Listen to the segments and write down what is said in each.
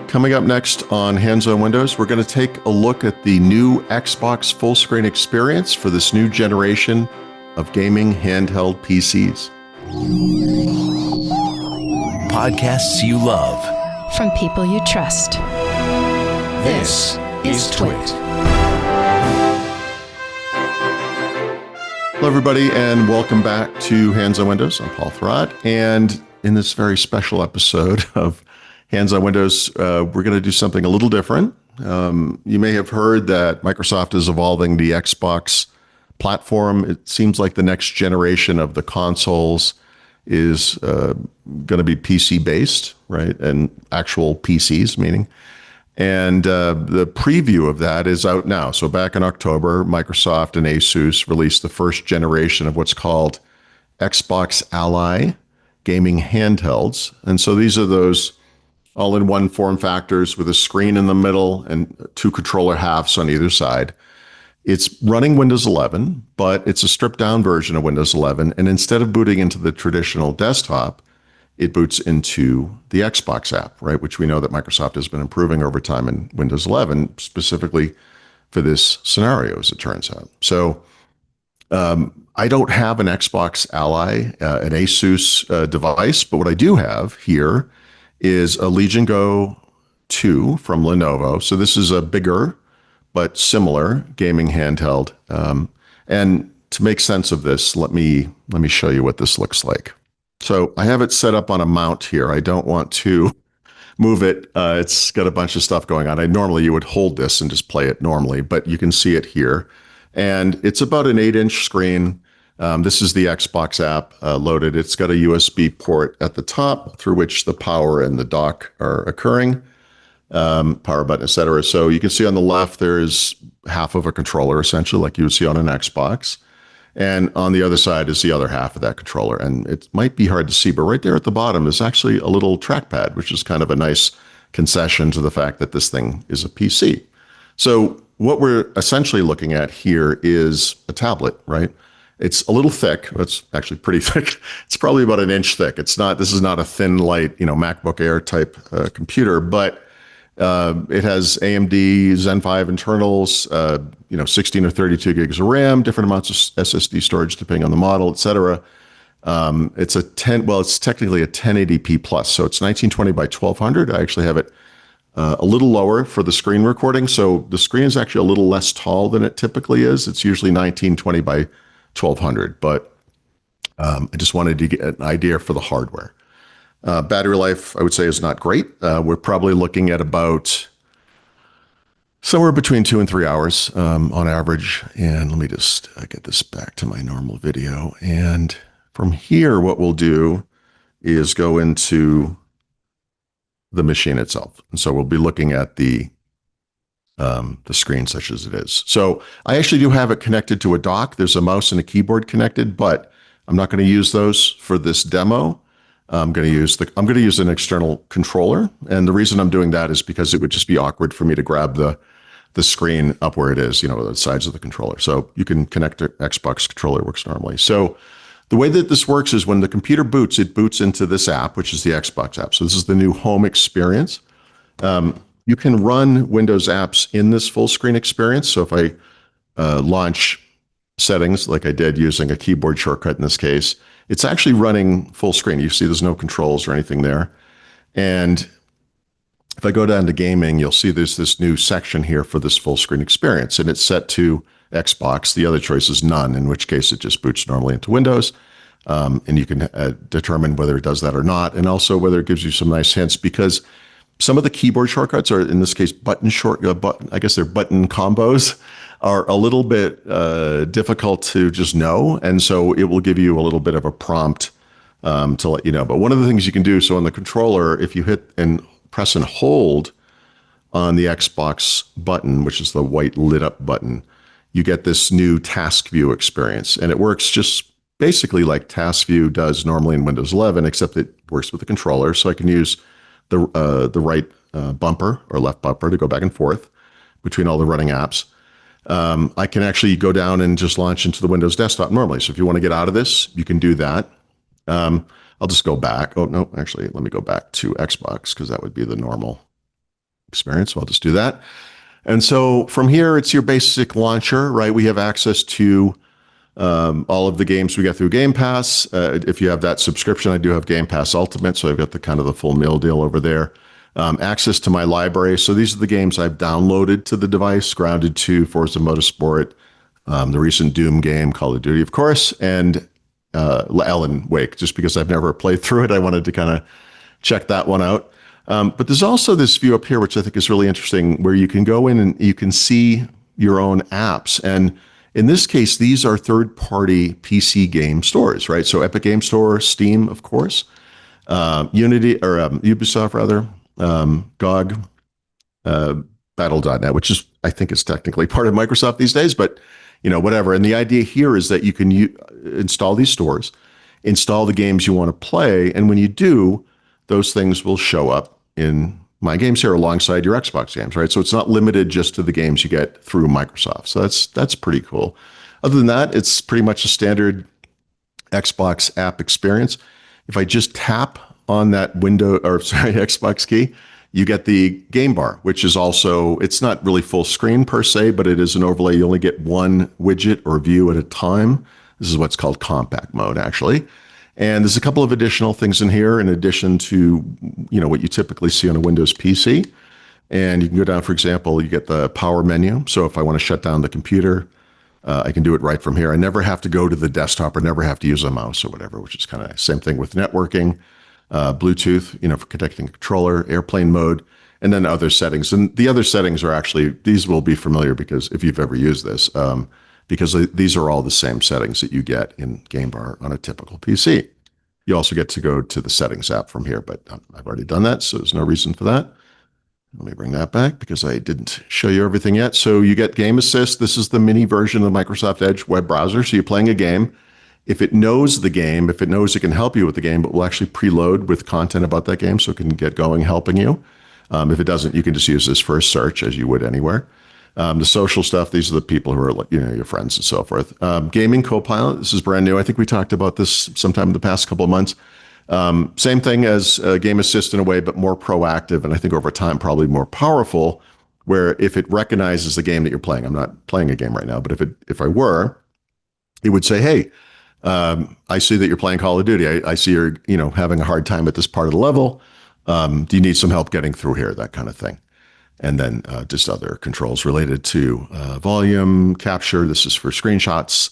Coming up next on Hands on Windows, we're going to take a look at the new Xbox full screen experience for this new generation of gaming handheld PCs. Podcasts you love. From people you trust. This is TWiT. Hello, everybody, and welcome back to Hands on Windows. I'm Paul Thurrott, and in this very special episode of Hands on Windows, we're going to do something a little different. You may have heard that Microsoft is evolving the Xbox platform. It seems like the next generation of the consoles is going to be PC-based, right? And actual PCs, meaning. And the preview of that is out now. So back in October, Microsoft and Asus released the first generation of what's called Xbox Ally gaming handhelds. And so these are those all-in-one form factors with a screen in the middle and two controller halves on either side. It's running Windows 11, but it's a stripped-down version of Windows 11. And instead of booting into the traditional desktop, it boots into the Xbox app, right? Which we know that Microsoft has been improving over time in Windows 11, specifically for this scenario, as it turns out. So I don't have an Xbox Ally, an Asus device, but what I do have here is a Legion Go 2 from Lenovo. So this is a bigger but similar gaming handheld. And to make sense of this, let me show you what this looks like. So I have it set up on a mount here. I don't want to move it. It's got a bunch of stuff going on. Normally you would hold this and just play it normally, but you can see it here. And it's about an 8-inch screen. This is the Xbox app loaded. It's got a USB port at the top through which the power and the dock are occurring, power button, etc. So you can see on the left, there's half of a controller, essentially, like you would see on an Xbox. And on the other side is the other half of that controller. And it might be hard to see, but right there at the bottom is actually a little trackpad, which is kind of a nice concession to the fact that this thing is a PC. So what we're essentially looking at here is a tablet, right? It's a little thick. It's actually pretty thick. It's probably about an inch thick. This is not a thin, light, MacBook Air type computer, but it has AMD Zen 5 internals, 16 or 32 gigs of RAM, different amounts of SSD storage depending on the model, etc. It's technically a 1080p plus, so it's 1920 by 1200. I actually have it a little lower for the screen recording, so the screen is actually a little less tall than it typically is. It's usually 1920 by 1200, but I just wanted to get an idea for the hardware. Battery life, I would say, is not great. We're probably looking at about somewhere between 2 and 3 hours on average. And let me just get this back to my normal video. And from here, what we'll do is go into the machine itself. And so we'll be looking at the screen such as it is. So I actually do have it connected to a dock. There's a mouse and a keyboard connected, but I'm not going to use those for this demo. I'm going to use an external controller, and the reason I'm doing that is because it would just be awkward for me to grab the screen up where it is, the sides of the controller. So you can connect an Xbox controller, works normally. So the way that this works is when the computer boots, it boots into this app, which is the Xbox app. So this is the new home experience. You can run Windows apps in this full screen experience. So if I launch settings like I did using a keyboard shortcut in this case, it's actually running full screen. You see there's no controls or anything there. And if I go down to gaming, you'll see there's this new section here for this full screen experience, and it's set to Xbox. The other choice is none, in which case it just boots normally into Windows. And you can determine whether it does that or not, and also whether it gives you some nice hints, because some of the keyboard shortcuts are, in this case, button combos, are a little bit difficult to just know. And so it will give you a little bit of a prompt to let you know. But one of the things you can do, so on the controller, if you hit and press and hold on the Xbox button, which is the white lit up button, you get this new task view experience. And it works just basically like task view does normally in Windows 11, except it works with the controller. So I can use the right bumper or left bumper to go back and forth between all the running apps. I can actually go down and just launch into the Windows desktop normally. So if you want to get out of this, you can do that. I'll just go back. Oh, no, actually, let me go back to Xbox because that would be the normal experience. So I'll just do that. And so from here, it's your basic launcher, right? We have access to all of the games we get through Game Pass. If you have that subscription, I do have Game Pass Ultimate, so I've got the kind of the full meal deal over there. Access to my library. So these are the games I've downloaded to the device, Grounded 2, Forza Motorsport, the recent Doom game, Call of Duty, of course, and Alan Wake. Just because I've never played through it, I wanted to kind of check that one out. But there's also this view up here, which I think is really interesting, where you can go in and you can see your own apps. And in this case, these are third-party PC game stores, right? So Epic Game Store, Steam, of course, Ubisoft rather, GOG, Battle.net, which is, I think, is technically part of Microsoft these days, but whatever. And the idea here is that you can install these stores, install the games you want to play, and when you do, those things will show up in my games here alongside your Xbox games, right? So it's not limited just to the games you get through Microsoft. So that's pretty cool. Other than that, it's pretty much a standard Xbox app experience. If I just tap on that Xbox key, you get the game bar, which is also, it's not really full screen per se, but it is an overlay. You only get one widget or view at a time. This is what's called compact mode, actually. And there's a couple of additional things in here in addition to, what you typically see on a Windows PC. And you can go down, for example, you get the power menu. So if I want to shut down the computer, I can do it right from here. I never have to go to the desktop or never have to use a mouse or whatever, which is kind of the same thing with networking, Bluetooth, for connecting a controller, airplane mode, and then other settings. And the other settings are actually, these will be familiar because if you've ever used this, because these are all the same settings that you get in Game Bar on a typical PC. You also get to go to the settings app from here, but I've already done that, so there's no reason for that. Let me bring that back because I didn't show you everything yet. So you get Game Assist. This is the mini version of Microsoft Edge web browser. So you're playing a game. If it knows the game, if it knows it can help you with the game, it will actually preload with content about that game so it can get going helping you. If it doesn't, you can just use this for a search as you would anywhere. The social stuff, these are the people who are, your friends and so forth. Gaming Copilot, this is brand new. I think we talked about this sometime in the past couple of months. Same thing as Game Assist in a way, but more proactive. And I think over time, probably more powerful, where if it recognizes the game that you're playing, I'm not playing a game right now, but if I were, it would say, hey, I see that you're playing Call of Duty. I see you're, having a hard time at this part of the level. Do you need some help getting through here? That kind of thing. And then just other controls related to volume capture. This is for screenshots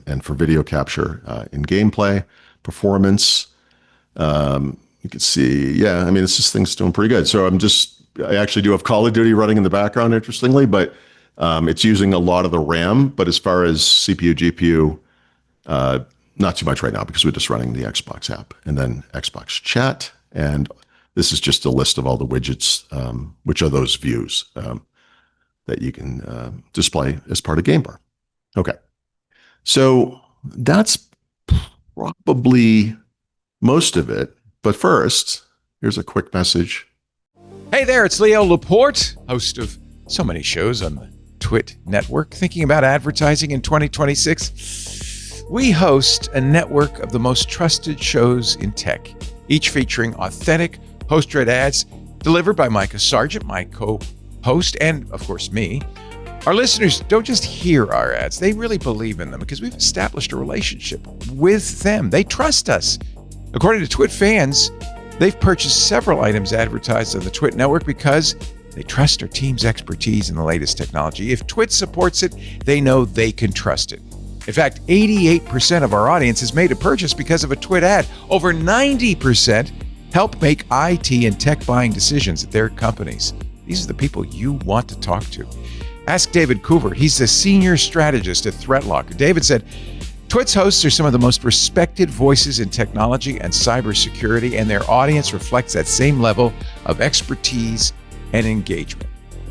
and for video capture in gameplay, performance. You can see, this thing's doing pretty good. So I actually do have Call of Duty running in the background, interestingly, but it's using a lot of the RAM. But as far as CPU, GPU, not too much right now because we're just running the Xbox app and then Xbox Chat. And this is just a list of all the widgets, which are those views that you can display as part of Game Bar. Okay, so that's probably most of it. But first, here's a quick message. Hey there, it's Leo Laporte, host of so many shows on the TWiT network. Thinking about advertising in 2026? We host a network of the most trusted shows in tech, each featuring authentic post-read ads delivered by Micah Sargent, my co-host, and of course me. Our listeners don't just hear our ads, they really believe in them because we've established a relationship with them. They trust us. According to TWiT fans, they've purchased several items advertised on the TWiT network because they trust our team's expertise in the latest technology. If TWiT supports it, they know they can trust it. In fact, 88% of our audience has made a purchase because of a TWiT ad. Over 90% help make IT and tech buying decisions at their companies. These are the people you want to talk to. Ask David Coover. He's the senior strategist at ThreatLocker. David said, TWiT's hosts are some of the most respected voices in technology and cybersecurity, and their audience reflects that same level of expertise and engagement.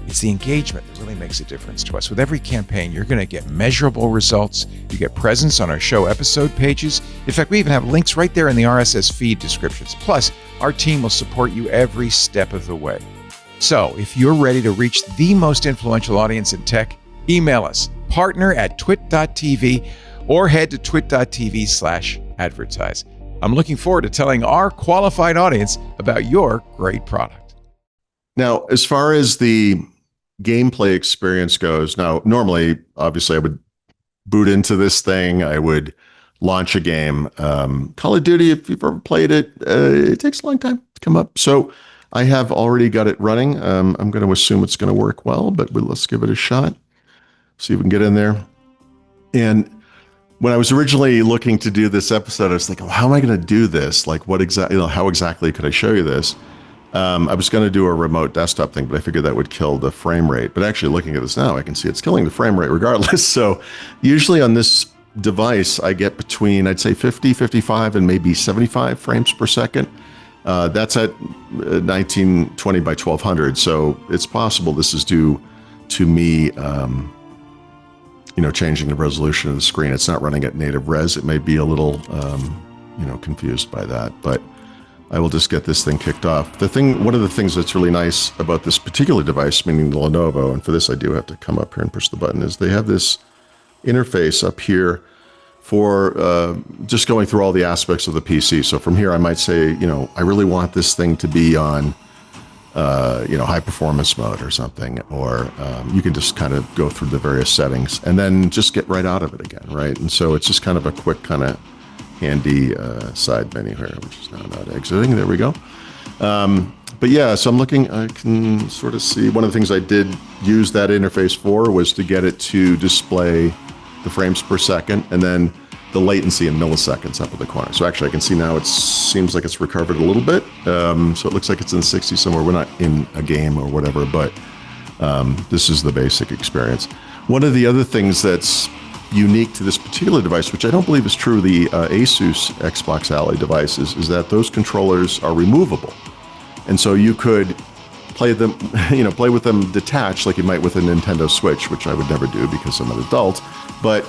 It's the engagement that really makes a difference to us. With every campaign, you're going to get measurable results. You get presence on our show episode pages. In fact, we even have links right there in the RSS feed descriptions. Plus, our team will support you every step of the way. So, if you're ready to reach the most influential audience in tech, email us, partner@twit.tv, or head to twit.tv/advertise. I'm looking forward to telling our qualified audience about your great product. Now, as far as the gameplay experience goes, now normally, obviously, I would boot into this thing. I would launch a game. Call of Duty, if you've ever played it, it takes a long time to come up. So I have already got it running. I'm going to assume it's going to work well, but let's give it a shot. See if we can get in there. And when I was originally looking to do this episode, I was thinking, well, how am I going to do this? Like, what exactly? How exactly could I show you this? I was going to do a remote desktop thing, but I figured that would kill the frame rate. But actually, looking at this now, I can see it's killing the frame rate regardless. So usually on this device, I get between, I'd say 50, 55, and maybe 75 frames per second. That's at 1920 by 1200. So it's possible this is due to me, changing the resolution of the screen. It's not running at native res. It may be a little, confused by that, but I will just get this thing kicked off. One of the things that's really nice about this particular device, meaning the Lenovo, and for this I do have to come up here and push the button, is they have this interface up here for just going through all the aspects of the PC. So from here I might say, I really want this thing to be on, high performance mode or something, or you can just kind of go through the various settings and then just get right out of it again, right? And so it's just kind of a quick kind of handy side menu here, which is now not exiting. There we go. But yeah, so I can sort of see, one of the things I did use that interface for was to get it to display the frames per second and then the latency in milliseconds up in the corner. So actually I can see now it seems like it's recovered a little bit. So it looks like it's in the 60s somewhere. We're not in a game or whatever, but this is the basic experience. One of the other things that's unique to this particular device, which I don't believe is true of the Asus Xbox Ally devices, is that those controllers are removable. And so you could play with them detached like you might with a Nintendo Switch, which I would never do because I'm an adult. But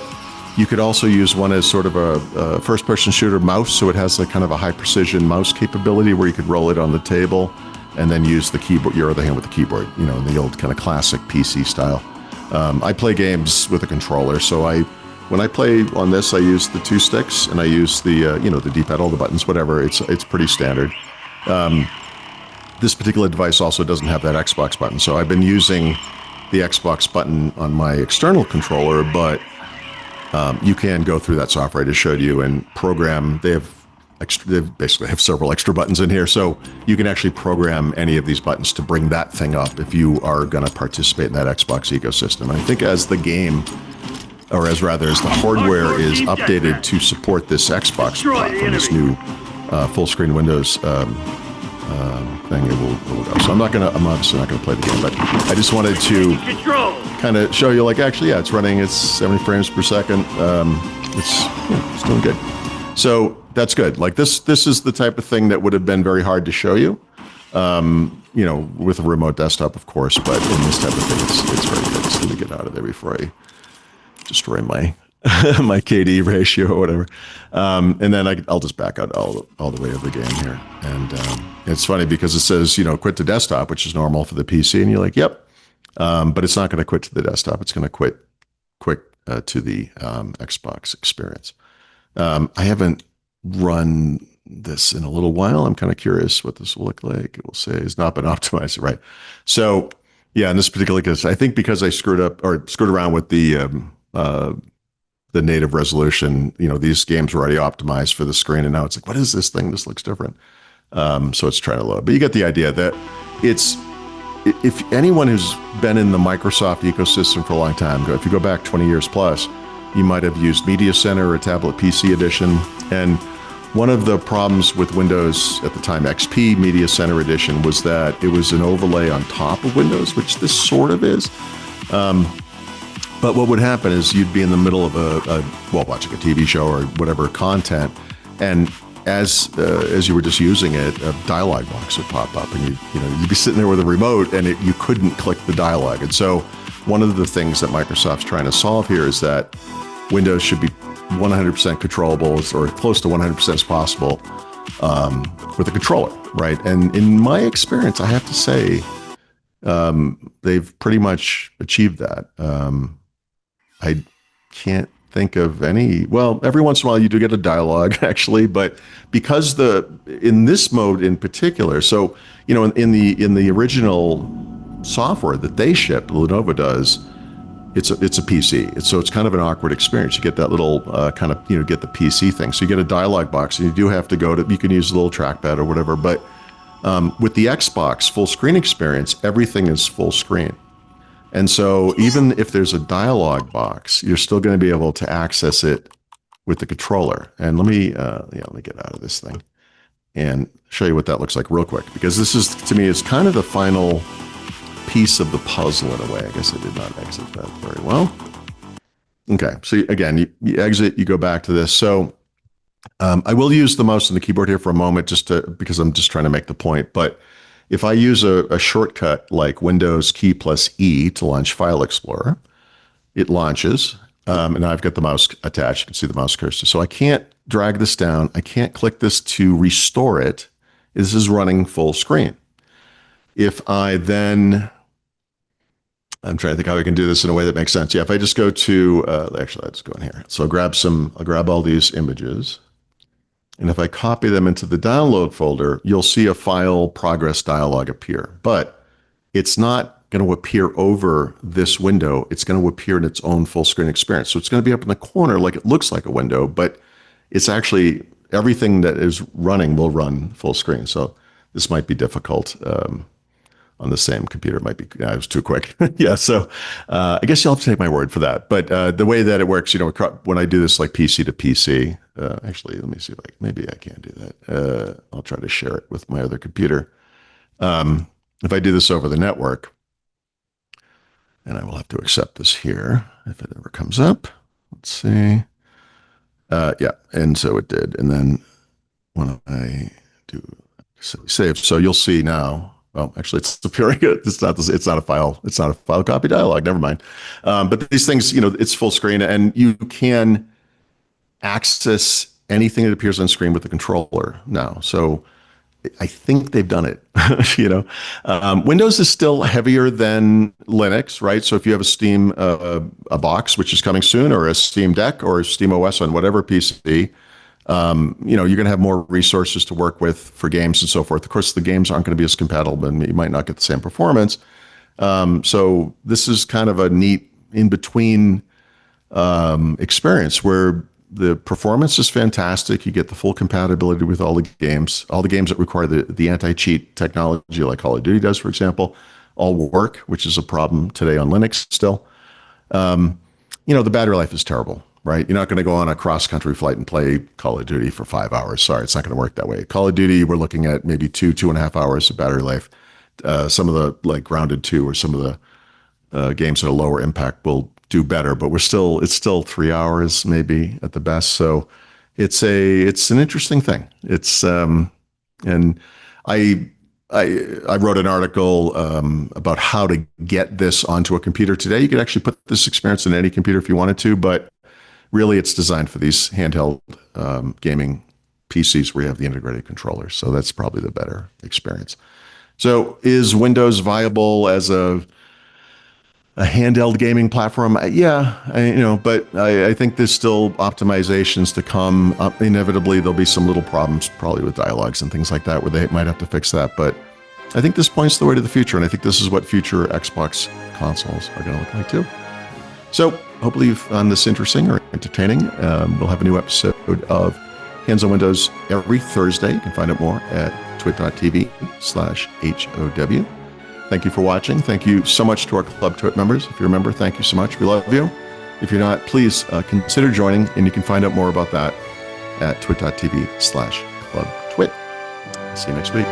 you could also use one as sort of a first-person shooter mouse, so it has like kind of a high-precision mouse capability where you could roll it on the table and then use the keyboard, your other hand with the keyboard, in the old kind of classic PC style. I play games with a controller, so when I play on this, I use the two sticks and I use the the D-pad, all the buttons, whatever. It's pretty standard. This particular device also doesn't have that Xbox button, so I've been using the Xbox button on my external controller, but you can go through that software I just showed you and program. They basically have several extra buttons in here, so you can actually program any of these buttons to bring that thing up if you are going to participate in that Xbox ecosystem. And I think as the hardware is updated to support this Xbox platform, this new full-screen Windows thing, it will go. So I'm obviously not going to play the game, but I just wanted to kind of show you, it's running, it's 70 frames per second. It's doing good. So that's good. Like this is the type of thing that would have been very hard to show you, with a remote desktop, of course, but in this type of thing, it's very good. Just let me get out of there before I destroy my my KD ratio or whatever. And then I'll just back out all the way of the game here. And it's funny because it says, quit to desktop, which is normal for the PC. And you're like, yep. But it's not going to quit to the desktop. It's going to quit to the Xbox experience. I haven't run this in a little while. I'm kind of curious what this will look like. It will say it's not been optimized, right? So yeah, in this particular case, I think because I screwed around with the native resolution, these games were already optimized for the screen, and now it's like, what is this thing? This looks different. So it's trying to load. But you get the idea that if anyone who's been in the Microsoft ecosystem for a long time, if you go back 20 years plus, you might have used Media Center or Tablet PC Edition. And one of the problems with Windows at the time, XP Media Center Edition, was that it was an overlay on top of Windows, which this sort of is. But what would happen is you'd be in the middle of watching a TV show or whatever content, and as you were just using it, a dialogue box would pop up, and you'd be sitting there with a remote, and you couldn't click the dialogue. And so one of the things that Microsoft's trying to solve here is that Windows should be 100% controllable, or close to 100% as possible, with a controller, right? And in my experience, I have to say, they've pretty much achieved that. I can't think of any. Well, every once in a while you do get a dialogue actually, but because in this mode in particular, so in the original software that they ship, Lenovo does, it's a PC. So it's kind of an awkward experience. You get that little get the PC thing. So you get a dialog box, and you do have to you can use a little trackpad or whatever. But with the Xbox full screen experience, everything is full screen. And so even if there's a dialog box, you're still going to be able to access it with the controller. And let me get out of this thing and show you what that looks like real quick, because this is, to me, is kind of the final piece of the puzzle in a way. I guess I did not exit that very well. Okay, so again, you exit, you go back to this. So I will use the mouse and the keyboard here for a moment, because I'm just trying to make the point. But if I use a shortcut like Windows key plus E to launch File Explorer, it launches, and now I've got the mouse attached. You can see the mouse cursor. So I can't drag this down. I can't click this to restore it. This is running full screen. If I then, I'm trying to think how we can do this in a way that makes sense. Yeah, if I just go to, actually, let's go in here. So I'll grab all these images. And if I copy them into the download folder, you'll see a file progress dialog appear. But it's not going to appear over this window. It's going to appear in its own full screen experience. So it's going to be up in the corner like it looks like a window, but it's actually, everything that is running will run full screen. So this might be difficult on the same computer. It might be, it was too quick. Yeah, so I guess you'll have to take my word for that. But the way that it works, when I do this like PC to PC, actually, let me see, maybe I can't do that. I'll try to share it with my other computer. If I do this over the network, and I will have to accept this here if it ever comes up. Let's see. Yeah, and so it did. And then when I do save, so you'll see now. Well, actually, it's appearing. It's not a file. It's not a file copy dialog. Never mind. But these things, it's full screen, and you can access anything that appears on screen with the controller now. So I think they've done it. Windows is still heavier than Linux, right? So if you have a Steam a box, which is coming soon, or a Steam Deck, or a Steam OS on whatever PC. You're going to have more resources to work with for games and so forth. Of course, the games aren't going to be as compatible, and you might not get the same performance. So this is kind of a neat in-between experience where the performance is fantastic. You get the full compatibility with all the games that require the anti-cheat technology, like Call of Duty does, for example, all work, which is a problem today on Linux still. The battery life is terrible. Right? You're not going to go on a cross-country flight and play Call of Duty for 5 hours. Sorry, it's not going to work that way. Call of Duty, we're looking at maybe 2.5 hours of battery life. Some of the, like Grounded 2 or some of the games that are lower impact will do better, but it's still 3 hours maybe at the best. So it's an interesting thing. It's and I wrote an article about how to get this onto a computer today. You could actually put this experience in any computer if you wanted to, but really, it's designed for these handheld gaming PCs where you have the integrated controller. So that's probably the better experience. So is Windows viable as a handheld gaming platform? Yeah, but I think there's still optimizations to come. Inevitably, there'll be some little problems, probably with dialogues and things like that, where they might have to fix that. But I think this points the way to the future, and I think this is what future Xbox consoles are going to look like too. So hopefully you found this interesting or entertaining. We'll have a new episode of Hands on Windows every Thursday. You can find out more at twit.tv/HOW. Thank you for watching. Thank you so much to our Club Twit members. If you're a member, thank you so much. We love you. If you're not, please consider joining, and you can find out more about that at twit.tv/clubtwit. See you next week.